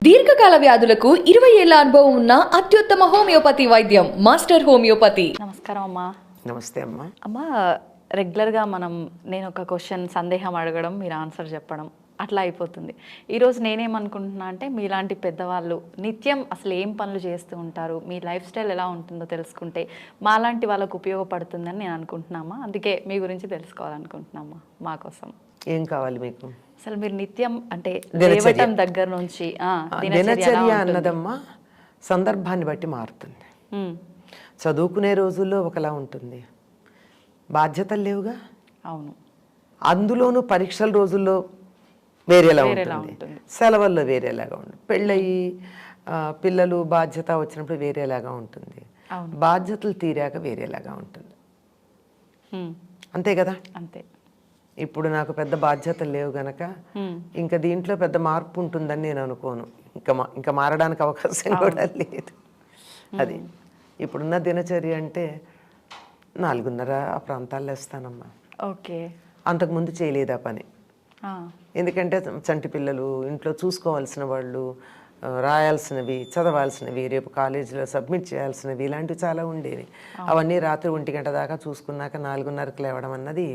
దీర్ఘకాల వ్యాధులకు 20 ఏళ్ల అనుభవం ఉన్న అత్యుత్తమ హోమియోపతి వైద్యం మాస్టర్ హోమియోపతి. నమస్కారం అమ్మా. నమస్తే అమ్మా. అమ్మా, రెగ్యులర్గా నేను ఒక క్వశ్చన్ సందేహం అడగడం, మీరు ఆన్సర్ చెప్పడం అట్లా అయిపోతుంది. ఈరోజు నేనేమనుకుంటున్నా అంటే, మీలాంటి పెద్దవాళ్ళు నిత్యం అసలు ఏం పనులు చేస్తూ ఉంటారు, మీ లైఫ్ స్టైల్ ఎలా ఉంటుందో తెలుసుకుంటే మాలాంటి వాళ్ళకు ఉపయోగపడుతుందని నేను అనుకుంటున్నామా. అందుకే మీ గురించి తెలుసుకోవాలనుకుంటున్నామా మా కోసం. ఏం కావాలి మీకు? అసలు మీరు నిత్యం అంటే లేవటం దగ్గర నుంచి దినచర్య అన్నదమ్మా సందర్భాన్ని బట్టి మారుతుంది. చదువుకునే రోజుల్లో ఒకలా ఉంటుంది, బాధ్యతలు లేవుగా. అవును. అందులోనూ పరీక్షల రోజుల్లో వేరేలా ఉంటుంది, సెలవుల్లో వేరేలాగా ఉంటుంది, పెళ్ళయి పిల్లలు బాధ్యత వచ్చినప్పుడు వేరేలాగా ఉంటుంది, బాధ్యతలు తీరాక వేరేలాగా ఉంటుంది. అంతే కదా. అంతే. ఇప్పుడు నాకు పెద్ద బాధ్యతలు లేవు గనక ఇంకా దీంట్లో పెద్ద మార్పు ఉంటుందని నేను అనుకోను. ఇంకా మారడానికి అవకాశం కూడా లేదు. అది ఇప్పుడున్న దినచర్య అంటే 4:30 ఆ ప్రాంతాల్లో వేస్తానమ్మా. ఓకే. అంతకుముందు చేయలేదు ఆ పని. ఎందుకంటే చంటి పిల్లలు, ఇంట్లో చూసుకోవాల్సిన వాళ్ళు, రాయాల్సినవి, చదవాల్సినవి, రేపు కాలేజీలో సబ్మిట్ చేయాల్సినవి, ఇలాంటివి చాలా ఉండేవి. అవన్నీ రాత్రి 1 గంట దాకా చూసుకున్నాక 4:30కి లేవడం అన్నది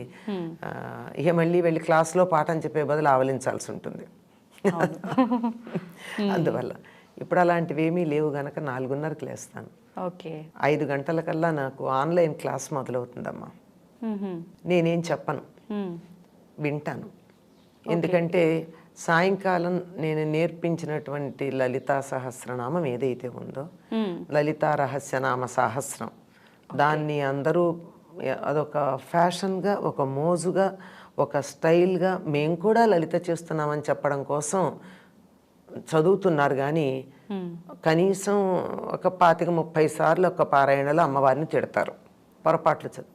ఇక మళ్ళీ వెళ్ళి క్లాస్లో పాఠం చెప్పే బదులు ఆవలించాల్సి ఉంటుంది. అందువల్ల ఇప్పుడు అలాంటివి ఏమీ లేవు గనక 4:30కి లేస్తాను. ఓకే. 5 గంటలకల్లా నాకు ఆన్లైన్ క్లాస్ మొదలవుతుందమ్మా. నేనేం చెప్పను, వింటాను. ఎందుకంటే సాయంకాలం నేను నేర్పించినటువంటి లలితా సహస్రనామం ఏదైతే ఉందో, లలితా రహస్యనామ సహస్రం, దాన్ని అందరూ అదొక ఫ్యాషన్గా, ఒక మోజుగా, ఒక స్టైల్గా మేము కూడా లలిత చేస్తున్నామని చెప్పడం కోసం చదువుతున్నారు. కానీ కనీసం ఒక 25-30 సార్లు ఒక పారాయణలో అమ్మవారిని తిడతారు, పొరపాట్లు చదువు.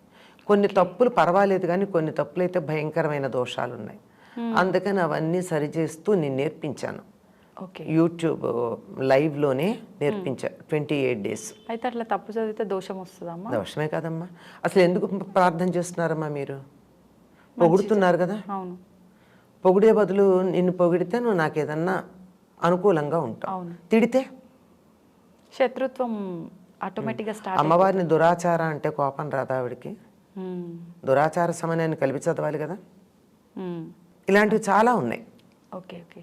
కొన్ని తప్పులు పర్వాలేదు, కానీ కొన్ని తప్పులు అయితే భయంకరమైన దోషాలు ఉన్నాయి. అందుకని అవన్నీ సరిచేస్తూ నేను నేర్పించాను. యూట్యూబ్ లైవ్లోనే నేర్పించా 28 days. అయితే అట్లా తప్పు చదివితే దోషం వస్తుందమ్మా? దోషమే కాదమ్మా. అసలు ఎందుకు ప్రార్థన చేస్తున్నారమ్మా? మీరు పొగుడుతున్నారు కదా. అవును. పొగిడే బదులు నిన్ను పొగిడితే నువ్వు నాకు ఏదన్నా అనుకూలంగా ఉంటావు, తిడితే శత్రుత్వం ఆటోమేటిక్గా స్టార్ట్. అమ్మవారిని దురాచార అంటే కోపం రాదా ఆవిడికి? దురాచార సమయాన్ని కలిపి చదవాలి కదా. ఇలాంటివి చాలా ఉన్నాయి. ఓకే. ఓకే.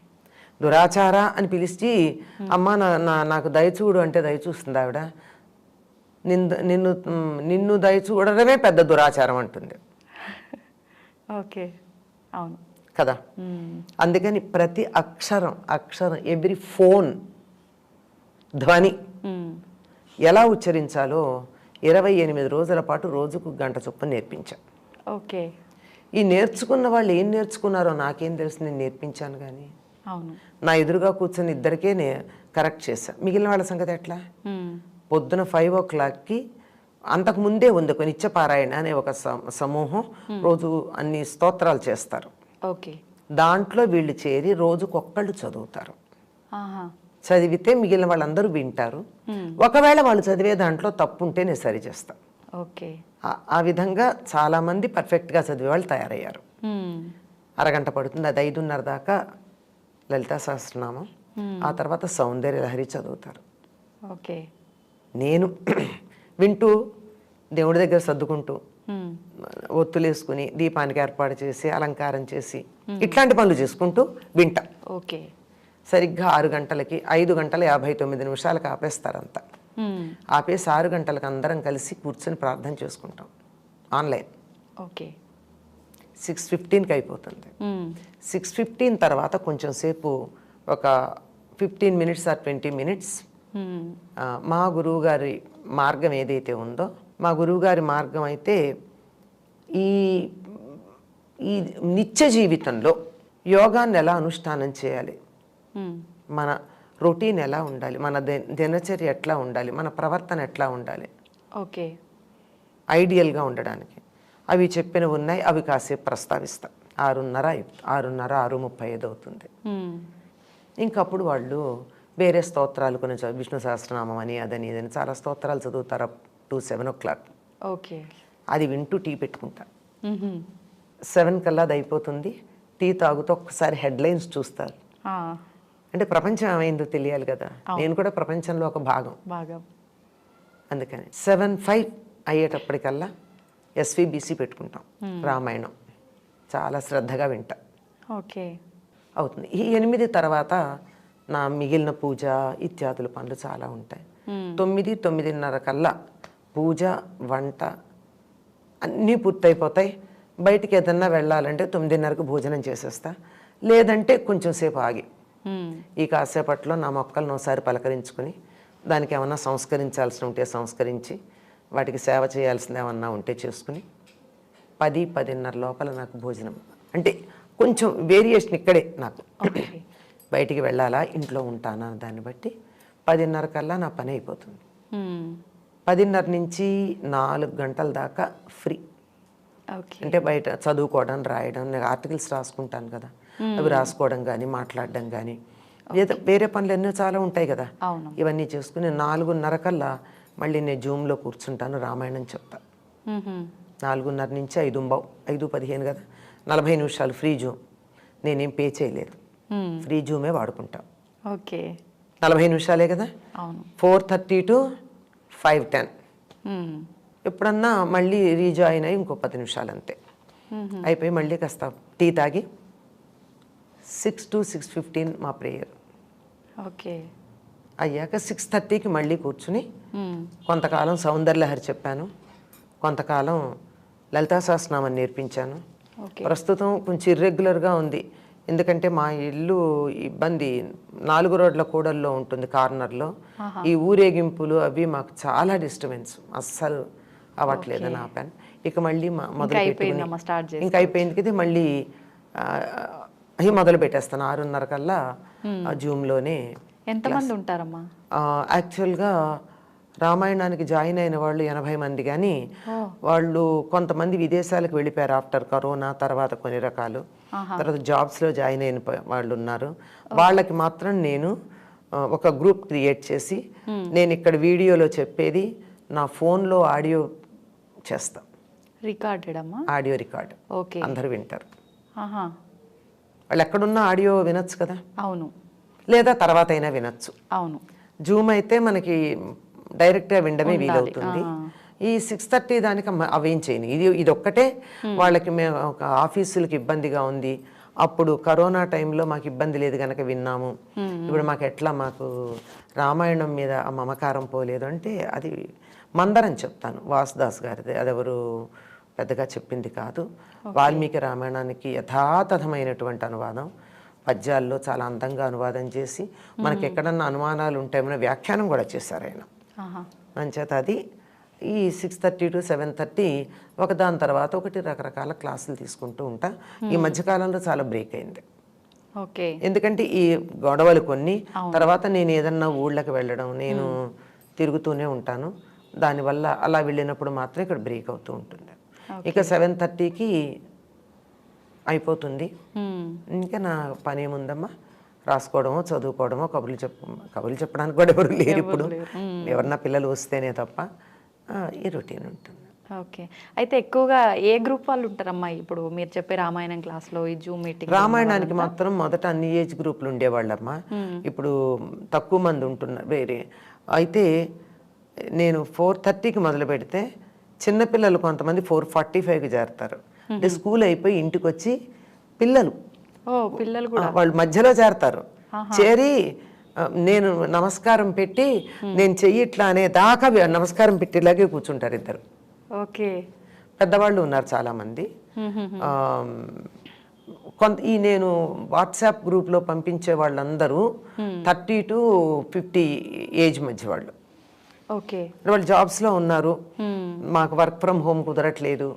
దురాచార అని పిలిచి అమ్మ నాకు దయచూడు అంటే దయచూస్తుంది ఆవిడ. నిన్ను దయచూడడమే పెద్ద దురాచారం అంటుంది. ఓకే. అవును కదా. అందుకని ప్రతి అక్షరం ఎవ్రీ ఫోన్ ధ్వని ఎలా ఉచ్చరించాలో 28 రోజుల పాటు రోజుకు 1 గంట చొప్పున నేర్పించా. ఓకే. ఈ నేర్చుకున్న వాళ్ళు ఏం నేర్చుకున్నారో నాకేం తెలుసు, నేను నేర్పించాను. కానీ అవును, నా ఎదురుగా కూర్చొని ఇద్దరికే కరెక్ట్ చేశా. మిగిలిన వాళ్ళ సంగతి ఎట్లా? పొద్దున 5 o'clockకి అంతకుముందే ఉంది ఒక నిత్యపారాయణ అనే ఒక సమూహం, రోజు అన్ని స్తోత్రాలు చేస్తారు. ఓకే. దాంట్లో వీళ్ళు చేరి రోజుకొక్కళ్ళు చదువుతారు. చదివితే మిగిలిన వాళ్ళందరూ వింటారు. ఒకవేళ వాళ్ళు చదివే దాంట్లో తప్పు ఉంటే నేను సరి చేస్తాను. ఓకే. ఆ విధంగా చాలామంది పర్ఫెక్ట్గా చదివే వాళ్ళు తయారయ్యారు. 1 గంట పడుతుంది. అది 5:30 దాకా లలితా సహస్రనామం, ఆ తర్వాత సౌందర్య లహరి చదువుతారు. ఓకే. నేను వింటూ దేవుడి దగ్గర సర్దుకుంటూ ఒత్తులేసుకుని దీపానికి ఏర్పాటు చేసి అలంకారం చేసి ఇట్లాంటి పనులు చేసుకుంటూ వింటా. ఓకే. సరిగ్గా 6 గంటలకి 5:59 ఆపేస్తారంతా. ఆపేసి 6 గంటలకు అందరం కలిసి కూర్చొని ప్రార్థన చేసుకుంటాం ఆన్లైన్. ఓకే. 6:15కి అయిపోతుంది. 6:15 తర్వాత కొంచెం సేపు ఒక 15 minutes or 20 minutes మా గురువుగారి మార్గం ఏదైతే ఉందో, మా గురువుగారి మార్గం అయితే ఈ నిత్య జీవితంలో యోగాన్ని ఎలా అనుష్ఠానం చేయాలి, మన రొటీన్ ఎలా ఉండాలి, మన దినచర్య ఎట్లా ఉండాలి, మన ప్రవర్తన ఎట్లా ఉండాలి, ఓకే, ఐడియల్గా ఉండడానికి అవి చెప్పినవి ఉన్నాయి. అవి కాసేపు ప్రస్తావిస్తాం. 6:30 అవుతుంది. ఇంకప్పుడు వాళ్ళు వేరే స్తోత్రాలు కొన్ని విష్ణు సహస్రనామం అని అదని ఇదని చాలా స్తోత్రాలు చదువుతారు అప్ టు 7 o'clock. ఓకే. అది వింటూ టీ పెట్టుకుంటా. 7 కల్లా అది అయిపోతుంది. టీ తాగుతూ ఒక్కసారి హెడ్లైన్స్ చూస్తారు. అంటే ప్రపంచం ఏమైందో తెలియాలి కదా, నేను కూడా ప్రపంచంలో ఒక భాగం. బాగా అందుకని 7-5 అయ్యేటప్పటికల్లా ఎస్విబిసి పెట్టుకుంటాం, రామాయణం చాలా శ్రద్ధగా వింటా. ఓకే. అవుతుంది. ఈ 8 తర్వాత నా మిగిలిన పూజ ఇత్యాదుల పనులు చాలా ఉంటాయి. 9-9:30 కల్లా పూజ వంట అన్నీ పూర్తయిపోతాయి. బయటికి ఏదన్నా వెళ్ళాలంటే 9:30కు భోజనం చేసేస్తా, లేదంటే కొంచెం సేపు ఆగి ఈ కాసేపట్లో నా మొక్కలను ఒకసారి పలకరించుకుని దానికి ఏమన్నా సంస్కరించాల్సి ఉంటే సంస్కరించి వాటికి సేవ చేయాల్సింది ఏమన్నా ఉంటే చేసుకుని 10-10:30 లోపల నాకు భోజనం. అంటే కొంచెం వేరియేషన్ ఇక్కడే నాకు. బయటికి వెళ్ళాలా ఇంట్లో ఉంటానా దాన్ని బట్టి 10:30 కల్లా నా పని అయిపోతుంది. 10:30 నుంచి 4 గంటల దాకా ఫ్రీ. అంటే బయట చదువుకోవడం రాయడం, నేను ఆర్టికల్స్ రాసుకుంటాను కదా, అవి రాసుకోవడం కానీ మాట్లాడడం కానీ లేదా వేరే పనులు ఎన్నో చాలా ఉంటాయి కదా, ఇవన్నీ చేసుకుని 4:30 కల్లా మళ్ళీ నేను జూమ్లో కూర్చుంటాను, రామాయణం చెప్తా. 4:30 నుంచి 5:15 కదా, 40 నిమిషాలు ఫ్రీ జూమ్. నేనేం పే చేయలేదు, ఫ్రీ జూమే వాడుకుంటా. ఓకే. 40 నిమిషాలే కదా. 4:30 to 5:10. ఎప్పుడన్నా మళ్ళీ రీజాయిన్ అయ్యి ఇంకో 10 నిమిషాలు అంతే అయిపోయి మళ్ళీ కాస్త టీ తాగి 6 to 6:15 మా ప్రేయర్. ఓకే. అయ్యాక 6:30కి మళ్ళీ కూర్చుని కొంతకాలం సౌందర్యలహరి చెప్పాను, కొంతకాలం లలితా సహస్రనామం నేర్పించాను. ప్రస్తుతం కొంచెం ఇర్రెగ్యులర్గా ఉంది, ఎందుకంటే మా ఇల్లు ఇబ్బంది 4 రోడ్ల కూడల్లో ఉంటుంది, కార్నర్లో. ఈ ఊరేగింపులు అవి మాకు చాలా డిస్టర్బెన్స్, అస్సలు అవ్వట్లేదు నా పని. ఇక మళ్ళీ మొదలు ఇంకా అయిపోయింది కదా, మళ్ళీ అవి మొదలు పెట్టేస్తాను 6:30 కల్లా జూమ్లోనే. ఎంతమంది ఉంటారమ్మా? యాక్చువల్గా రామాయణానికి జాయిన్ అయిన వాళ్ళు 80 మంది, కానీ వాళ్ళు కొంతమంది విదేశాలకు వెళ్ళిపోయారు ఆఫ్టర్ కరోనా తర్వాత కొన్ని రకాలు, తర్వాత జాబ్స్లో జాయిన్ అయిన వాళ్ళు ఉన్నారు. వాళ్ళకి మాత్రం నేను ఒక గ్రూప్ క్రియేట్ చేసి నేను ఇక్కడ వీడియోలో చెప్పేది నా ఫోన్లో ఆడియో చేస్తా, రికార్డెడ్ అమ్మా, ఆడియో రికార్డ్. ఓకే. అందరూ వింటారు. వాళ్ళు ఎక్కడున్నా ఆడియో వినొచ్చు కదా. అవును. లేదా తర్వాత అయినా వినొచ్చు. అవును. జూమ్ అయితే మనకి డైరెక్ట్గా వినడమే వీలవుతుంది. ఈ 6:30 దానికి అవేం చేయను, ఇది ఒక్కటే వాళ్ళకి మేము ఒక ఆఫీసులకి ఇబ్బందిగా ఉంది, అప్పుడు కరోనా టైంలో మాకు ఇబ్బంది లేదు కనుక విన్నాము, ఇప్పుడు మాకు ఎట్లా మాకు రామాయణం మీద మమకారం పోలేదు అంటే అది మందరం చెప్తాను, వాసుదాస్ గారిది, అదెవరు పెద్దగా చెప్పింది కాదు. వాల్మీకి రామాయణానికి యథాతథమైనటువంటి అనువాదం, పద్యాల్లో చాలా అందంగా అనువాదం చేసి మనకి ఎక్కడన్నా అనుమానాలు ఉంటాయన్న వ్యాఖ్యానం కూడా చేశారు ఆయన. అంచేత అది ఈ 6:30 to 7:30 ఒకదాని తర్వాత ఒకటి రకరకాల క్లాసులు తీసుకుంటూ ఉంటా. ఈ మధ్యకాలంలో చాలా బ్రేక్ అయింది, ఎందుకంటే ఈ గొడవలు కొన్ని, తర్వాత నేను ఏదన్నా ఊళ్ళకి వెళ్ళడం, నేను తిరుగుతూనే ఉంటాను, దానివల్ల అలా వెళ్ళినప్పుడు మాత్రం ఇక్కడ బ్రేక్ అవుతూ ఉంటుంది. ఇక 7:30కి అయిపోతుంది. ఇంకా నా పని ఏముందమ్మా, రాసుకోవడమో చదువుకోవడమో, కబుర్లు చెప్పడానికి కూడా ఎవరు లేరు ఇప్పుడు, ఎవరన్నా పిల్లలు వస్తేనే తప్ప ఈ రొటీన్ ఉంటుంది. ఓకే. అయితే ఎక్కువగా ఏ గ్రూప్ వాళ్ళు ఉంటారమ్మా ఇప్పుడు మీరు చెప్పే రామాయణం క్లాస్లో, ఈ జూమ్ మీటింగ్? రామాయణానికి మాత్రం మొదట అన్ని ఏజ్ గ్రూపులు ఉండేవాళ్ళమ్మా, ఇప్పుడు తక్కువ మంది ఉంటున్నారు వేరే. అయితే నేను 4:30కి మొదలు పెడితే చిన్నపిల్లలు కొంతమంది 4:45కి చేరతారు. అంటే స్కూల్ అయిపోయి ఇంటికి వచ్చి పిల్లలు వాళ్ళు మధ్యలో చేరతారు. చేరి నేను నమస్కారం పెట్టి నేను చెయ్యిట్లా అనే దాకా నమస్కారం పెట్టేలాగే కూర్చుంటారు ఇద్దరు. ఓకే. పెద్దవాళ్ళు ఉన్నారు చాలామంది. ఈ నేను వాట్సాప్ గ్రూప్లో పంపించే వాళ్ళందరూ 30 to 50 ఏజ్ మధ్య వాళ్ళు. ఓకే. వాళ్ళు జాబ్స్లో ఉన్నారు, మాకు వర్క్ ఫ్రమ్ హోమ్ కుదరట్లేదు,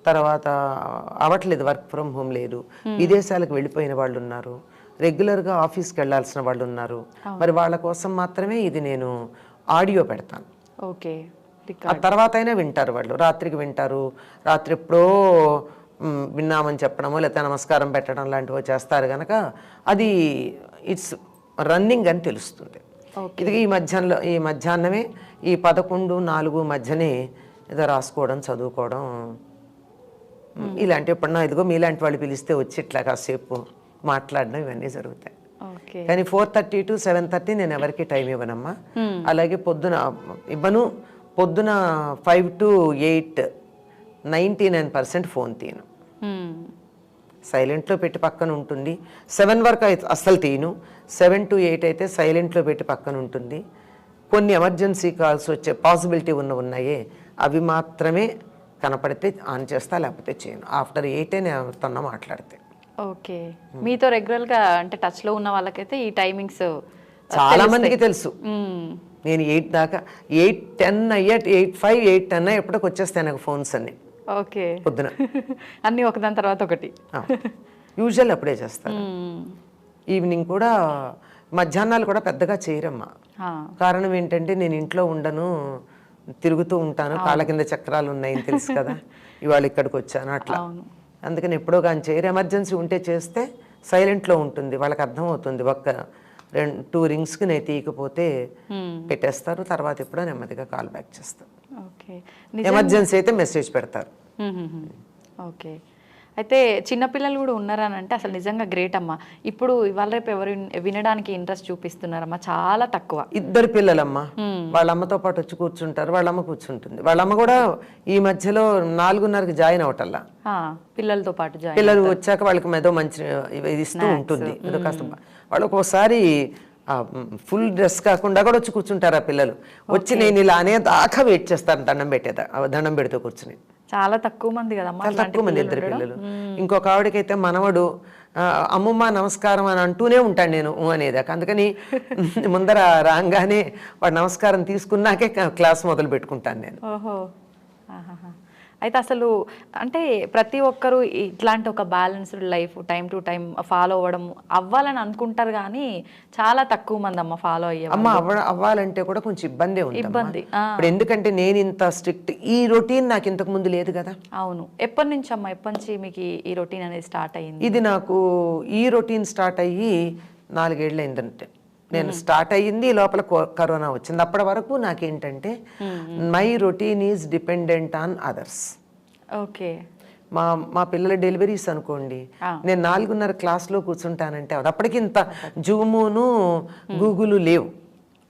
తర్వాత అవ్వట్లేదు, వర్క్ ఫ్రమ్ హోమ్ లేదు, విదేశాలకు వెళ్ళిపోయిన వాళ్ళు ఉన్నారు, రెగ్యులర్గా ఆఫీస్కి వెళ్ళాల్సిన వాళ్ళు ఉన్నారు. మరి వాళ్ళ కోసం మాత్రమే ఇది నేను ఆడియో పెడతాను. ఓకే. ఆ తర్వాత అయినా వింటారు వాళ్ళు, రాత్రికి వింటారు, రాత్రి ఎప్పుడో విన్నామని చెప్పడమో లేకపోతే నమస్కారం పెట్టడం లాంటివో చేస్తారు కనుక అది ఇట్స్ రన్నింగ్ అని తెలుస్తుంది. ఇది ఈ మధ్యాహ్నమే ఈ 11-4 మధ్యనే ఏదో రాసుకోవడం చదువుకోవడం ఇలాంటి ఎప్పుడన్నా ఇదిగో మీలాంటి వాళ్ళు పిలిస్తే వచ్చి ఇట్లా కాసేపు మాట్లాడడం ఇవన్నీ జరుగుతాయి. ఓకే. కానీ 4:30 to 7:30 నేను ఎవరికి టైం ఇవ్వనమ్మా. అలాగే పొద్దున ఇవ్వను. పొద్దున 5 to 8 99% ఫోన్ తీయను, సైలెంట్లో పెట్టి పక్కన ఉంటుంది. 7 వరకు అయితే అస్సలు తీయను. 7 to 8 అయితే సైలెంట్లో పెట్టి పక్కన ఉంటుంది. కొన్ని ఎమర్జెన్సీ కాల్స్ వచ్చే పాసిబిలిటీ ఉన్నాయే అవి మాత్రమే కనపడితే ఆన్ చేస్తా, లేకపోతే చేయను. ఆఫ్టర్ 8 నేను ఎవరితోన్నా మాట్లాడితే. ఓకే. మీతో రెగ్యులర్గా అంటే టచ్లో ఉన్న వాళ్ళకైతే ఈ టైమింగ్స్ చాలా మందికి తెలుసు. నేను 8 దాకా 8:10 అయ్యా 8:05 8:10 ఎప్పటికి వచ్చేస్తాయి నాకు ఫోన్స్ అన్ని. ఓకే. పొద్దున అన్నీ ఒకదాని తర్వాత ఒకటి. యూజువల్ అప్పుడే చేస్తాను. ఈవినింగ్ కూడా మధ్యాహ్నాలు కూడా పెద్దగా చేయరమ్మా. కారణం ఏంటంటే నేను ఇంట్లో ఉండను, తిరుగుతూ ఉంటాను, కాళ్ళ కింద చక్రాలు ఉన్నాయని తెలుసు కదా, ఇవాళ ఇక్కడికి వచ్చాను అట్లా. అందుకని ఎప్పుడో కానీ చేయరు. ఎమర్జెన్సీ ఉంటే చేస్తే సైలెంట్లో ఉంటుంది, వాళ్ళకి అర్థమవుతుంది. 2 రింగ్స్కి నేను తీయకపోతే పెట్టేస్తారు, తర్వాత ఎప్పుడో నెమ్మదిగా కాల్ బ్యాక్ చేస్తారు. ఓకే. ఎమర్జెన్సీ అయితే మెసేజ్ పెడతారు. ఓకే. అయితే చిన్నపిల్లలు కూడా ఉన్నారని అంటే అసలు నిజంగా గ్రేట్ అమ్మా. ఇప్పుడు ఇవాళ రేపు ఎవరు వినడానికి ఇంట్రెస్ట్ చూపిస్తున్నారమ్మా? చాలా తక్కువ. 2 పిల్లలమ్మా, వాళ్ళ అమ్మతో పాటు వచ్చి కూర్చుంటారు, వాళ్ళ అమ్మ కూర్చుంటుంది. వాళ్ళ అమ్మ కూడా ఈ మధ్యలో 4:30కి జాయిన్ అవటల్లా, పిల్లలతో పాటు పిల్లలు వచ్చాక వాళ్ళకి ఏదో మంచి ఇది ఇస్తూ ఉంటుంది. ఏదో కాస్త వాళ్ళు ఒక్కోసారి ఫుల్ డ్రెస్ కాకుండా కూడా వచ్చి కూర్చుంటారు ఆ పిల్లలు. వచ్చి నేను ఇలా అనే దాకా వెయిట్ చేస్తాను, దండం పెడుతూ కూర్చుని. చాలా తక్కువ మంది కదమ్మా, చాలా తక్కువ మంది 2 పిల్లలు. ఇంకొక ఆవిడకైతే మనవడు అమ్మమ్మ నమస్కారం అని అంటూనే ఉంటాను నేను అనేదాకా. అందుకని ముందర రాగానే వాడు నమస్కారం తీసుకున్నాకే క్లాస్ మొదలు పెట్టుకుంటాను నేను. ఓహో. అయితే అసలు అంటే ప్రతి ఒక్కరూ ఇట్లాంటి ఒక balanced life time to time follow అవ్వాలని అనుకుంటారు, కానీ చాలా తక్కువ మంది అమ్మ ఫాలో అయ్యే. అమ్మ అవ్వాలంటే కూడా కొంచెం ఇబ్బంది. ఇప్పుడు ఎందుకంటే నేను ఇంత స్ట్రిక్ట్, ఈ రొటీన్ నాకు ఇంతకు ముందు లేదు కదా. అవును. ఎప్పటి నుంచి అమ్మ, ఎప్పటి నుంచి మీకు ఈ రొటీన్ అనేది స్టార్ట్ అయ్యింది? ఇది నాకు ఈ రొటీన్ స్టార్ట్ అయ్యి 4 ఏళ్ళు అయిందంటే. నేను స్టార్ట్ అయ్యింది లోపల కరోనా వచ్చింది. అప్పటి వరకు నాకేంటంటే my routine is dependent on others. Okay. మా పిల్లల డెలివరీస్ అనుకోండి, నేను 4:30 క్లాస్లో కూర్చుంటానంటే అప్పటికి ఇంత జూమును గూగుల్ లేవు.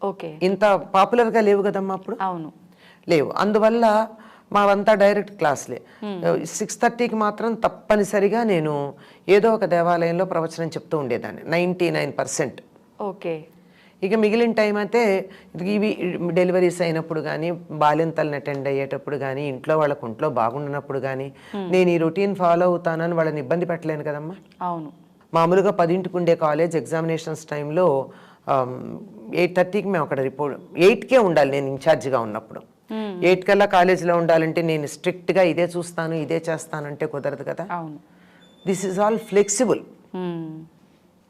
ఓకే. ఇంత పాపులర్గా లేవు కదమ్మా అప్పుడు. అవును, లేవు. అందువల్ల మావంతా డైరెక్ట్ క్లాస్లే. 6:30కి మాత్రం తప్పనిసరిగా నేను ఏదో ఒక దేవాలయంలో ప్రవచనం చెప్తూ ఉండేదాన్ని 99%. ఓకే. ఇక మిగిలిన టైం అయితే ఇవి డెలివరీస్ అయినప్పుడు కానీ, బాలింతలను అటెండ్ అయ్యేటప్పుడు కానీ, ఇంట్లో వాళ్ళకు ఒంట్లో బాగుండినప్పుడు కానీ నేను ఈ రొటీన్ ఫాలో అవుతానని వాళ్ళని ఇబ్బంది పెట్టలేను కదమ్మా. అవును. మామూలుగా 10ంటికి ఉండే కాలేజ్ ఎగ్జామినేషన్స్ టైంలో 8:30కి మేము అక్కడ రిపోర్ట్ 8కే ఉండాలి నేను ఇన్ఛార్జిగా ఉన్నప్పుడు. 8 కల్లా కాలేజీలో ఉండాలంటే నేను స్ట్రిక్ట్గా ఇదే చూస్తాను ఇదే చేస్తానంటే కుదరదు కదా. అవును. This is all flexible.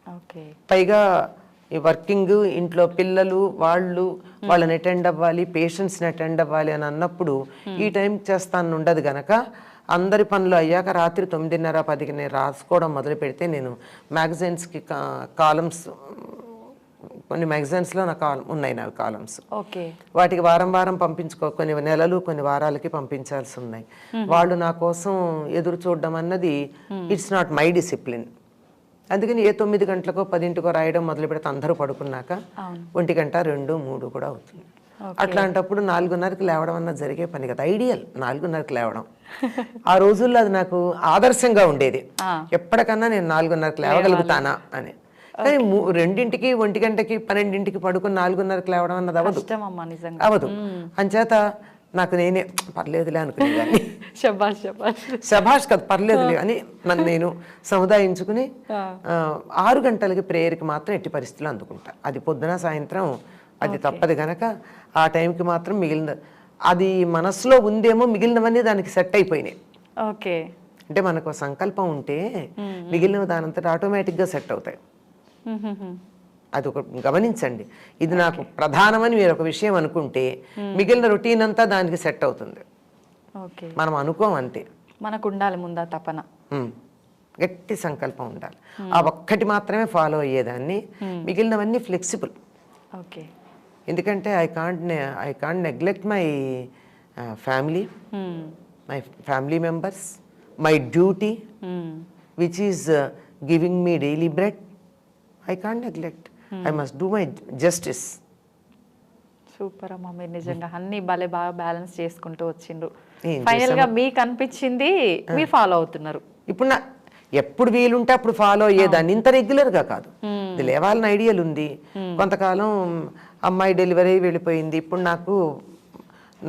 Okay. పైగా ఈ వర్కింగ్, ఇంట్లో పిల్లలు, వాళ్ళని అటెండ్ అవ్వాలి, పేషెంట్స్ని అటెండ్ అవ్వాలి అని అన్నప్పుడు ఈ టైం చేస్తాను ఉండదు గనక అందరి పనులు అయ్యాక రాత్రి 9:30 10కి నేను రాసుకోవడం మొదలు పెడితే నేను మ్యాగజైన్స్కి కాలమ్స్, కొన్ని మ్యాగజైన్స్లో నా ఉన్నాయి నా కాలమ్స్. ఓకే. వాటికి వారం కొన్ని నెలలు కొన్ని వారాలకి పంపించాల్సి ఉన్నాయి. వాళ్ళు నా కోసం ఎదురు చూడడం అన్నది ఇట్స్ నాట్ మై డిసిప్లిన్. అందుకని 9 గంటలకో 10ంటికో రాయడం మొదలు పెడితే అందరూ పడుకున్నాక 1 గంట 2 3 కూడా అవుతుంది. అట్లాంటప్పుడు 4:30కి లేవడం అన్నది జరిగే పని కదా. ఐడియల్ 4:30కి లేవడం. ఆ రోజుల్లో అది నాకు ఆదర్శంగా ఉండేది. ఎప్పటికన్నా నేను 4:30కి లేవగలుగుతానా అని. కానీ 2ంటికి 1 గంటకి 12ంటికి పడుకుని 4:30కి లేవడం అన్నది అవదు. అంచేత నాకు నేనే పర్లేదులే అనుకునేదాన్ని. శభాష్ కదా, పర్లేదులే అని నన్ను నేను సముదాయించుకుని 6 గంటలకి ప్రేయర్కి మాత్రం ఎట్టి పరిస్థితుల్లో అందుకుంటా. అది పొద్దున సాయంత్రం అది తప్పదు గనక ఆ టైంకి మాత్రం మిగిలిన అది మనసులో ఉందేమో, మిగిలినవన్నీ దానికి సెట్ అయిపోయినాయి. ఓకే. అంటే మనకు సంకల్పం ఉంటే మిగిలిన దానంతటా ఆటోమేటిక్గా సెట్ అవుతాయి. అది ఒక గమనించండి. ఇది నాకు ప్రధానమని మీరు ఒక విషయం అనుకుంటే మిగిలిన రొటీన్ అంతా దానికి సెట్ అవుతుంది. మనం అనుకోం అంతే. మనకు ఉండాలి ముందా తపన, గట్టి సంకల్పం ఉండాలి. ఆ ఒక్కటి మాత్రమే ఫాలో అయ్యేదాన్ని. మిగిలినవన్నీ ఫ్లెక్సిబుల్. ఓకే. ఎందుకంటే I can't neglect my family, my family members, my duty which is giving me daily bread. I can't neglect, I must do my justice. Super అమ్మా, మీరు నిజంగా అన్ని భలే బాగా బ్యాలెన్స్ చేసుకుంటూ వచ్చిండ్రు. ఏం ఫైనల్ గా మీకు అనిపించింది మీరు ఫాలో అవుతున్నారు. ఇప్పుడు ఎప్పుడు వీలుంటే అప్పుడు ఫాలో అయ్యేదాన్ని, ఇంత రెగ్యులర్గా కాదు. ఇది లేవాలని ఐడియల్ ఉంది. కొంతకాలం అమ్మాయి డెలివరీ వెళ్ళిపోయింది, ఇప్పుడు నాకు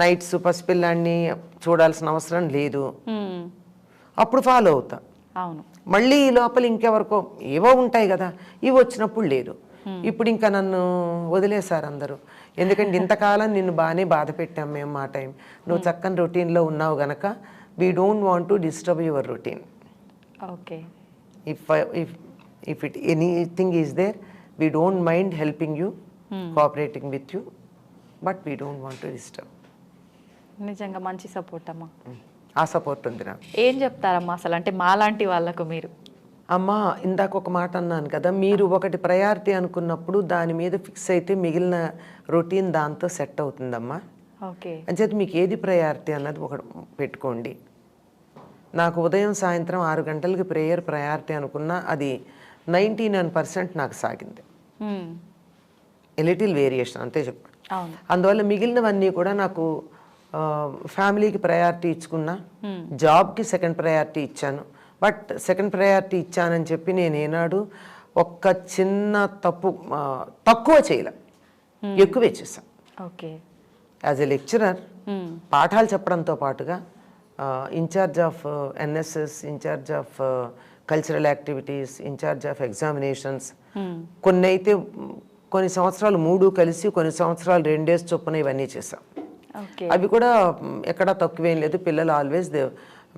నైట్స్ పసిపిల్లాన్ని చూడాల్సిన అవసరం లేదు, అప్పుడు ఫాలో అవుతా. అవును, మళ్ళీ ఈ లోపల ఇంకెవరికో ఏవో ఉంటాయి కదా, ఇవి వచ్చినప్పుడు లేదు. ఇప్పుడు ఇంకా నన్ను వదిలేశారు అందరూ. ఎందుకంటే ఇంతకాలం నిన్ను బాగానే బాధ పెట్టాం మేము మా టైం, నువ్వు చక్కని రొటీన్లో ఉన్నావు గనక we don't want to disturb your routine. Okay, if anything is there, we don't mind helping you, cooperating with you, but we don't want to disturb. నిజంగా మంచి సపోర్ట్ అమ్మా. ఆ సపోర్ట్ ఉంది నాకు. ఏం చెప్తారమ్మా అసలు, అంటే మాలాంటి వాళ్ళకు మీరు? అమ్మా, ఇందాక ఒక మాట అన్నాను కదా, మీరు ఒకటి ప్రయారిటీ అనుకున్నప్పుడు దాని మీద ఫిక్స్ అయితే మిగిలిన రొటీన్ దాంతో సెట్ అవుతుందమ్మా. ఓకే, అంచేత మీకు ఏది ప్రయారిటీ అన్నది ఒకటి పెట్టుకోండి. నాకు ఉదయం సాయంత్రం 6 గంటలకి ప్రేయర్ ప్రయారిటీ అనుకున్నా అది 99% నాకు సాగింది. లిటిల్ వేరియేషన్ అంతే చెప్పండి. అందువల్ల మిగిలినవన్నీ కూడా నాకు ఫ్యామిలీకి ప్రయారిటీ ఇచ్చుకున్నా, జాబ్కి సెకండ్ ప్రయారిటీ ఇచ్చాను. బట్ సెకండ్ ప్రయారిటీ ఇచ్చానని చెప్పి నేను ఏనాడు ఒక్క చిన్న తక్కువ చేయలే, ఎక్కువే చేశాను. ఓకే, యాజ్ ఎ లెక్చరర్ పాఠాలు చెప్పడంతో పాటుగా incharge of NSS, incharge of cultural activities, incharge of examinations, కొన్ని సంవత్సరాలు 3 కలిసి, కొన్ని సంవత్సరాలు 2 డేస్ చొప్పున ఇవన్నీ చేశాం. అవి కూడా ఎక్కడా తక్కువేం లేదు. పిల్లలు always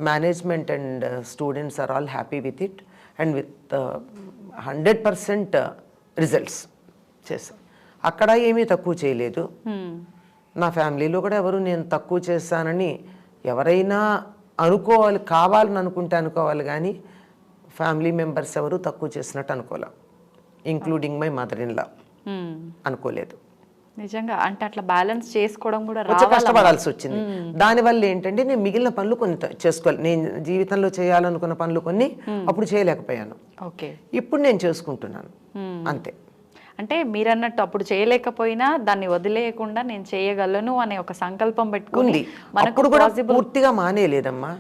management and students are all happy with it and with 100% results చేశాం. అక్కడ ఏమీ తక్కువ చేయలేదు. నా ఫ్యామిలీలో కూడా ఎవరు నేను తక్కువ చేశానని ఎవరైనా కావాలని అనుకుంటే అనుకోవాలి, కానీ ఫ్యామిలీ మెంబర్స్ ఎవరు తక్కువ చేసినట్టు అనుకోలే, including my mother in law అనుకోలేదు. నిజంగా అంటే అట్లా బ్యాలెన్స్ చేసుకోవడం కూడా కష్టపడాల్సి వచ్చింది. దానివల్ల ఏంటంటే నేను మిగిలిన పనులు కొన్ని చేసుకోవాలి. నేను జీవితంలో చేయాలనుకున్న పనులు కొన్ని అప్పుడు చేయలేకపోయాను. ఓకే, ఇప్పుడు నేను చేసుకుంటున్నాను అంతే. అంటే మీరన్నట్టు అప్పుడు చేయలేకపోయినా దాన్ని వదిలేయకుండా నేను చేయగలను అనే ఒక సంకల్పం పెట్టుకుంది. అప్పుడు కూడా పూర్తిగా మానేయలేదమ్మా.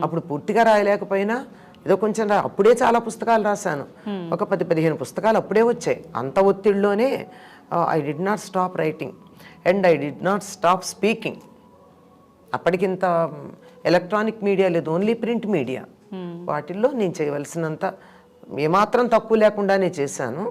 అప్పుడు పూర్తిగా రాయలేకపోయినా ఏదో కొంచెం అప్పుడే చాలా పుస్తకాలు రాశాను, ఒక 10-15 పుస్తకాలు అప్పుడే వచ్చాయి. అంత ఒత్తిడిలోనే I did not stop writing and I did not stop speaking. అప్పటికింత ఎలక్ట్రానిక్ మీడియా లేదు, ఓన్లీ ప్రింట్ మీడియా. వాటిల్లో నేను చేయవలసినంత ఏమాత్రం తక్కువ లేకుండానే చేశాను.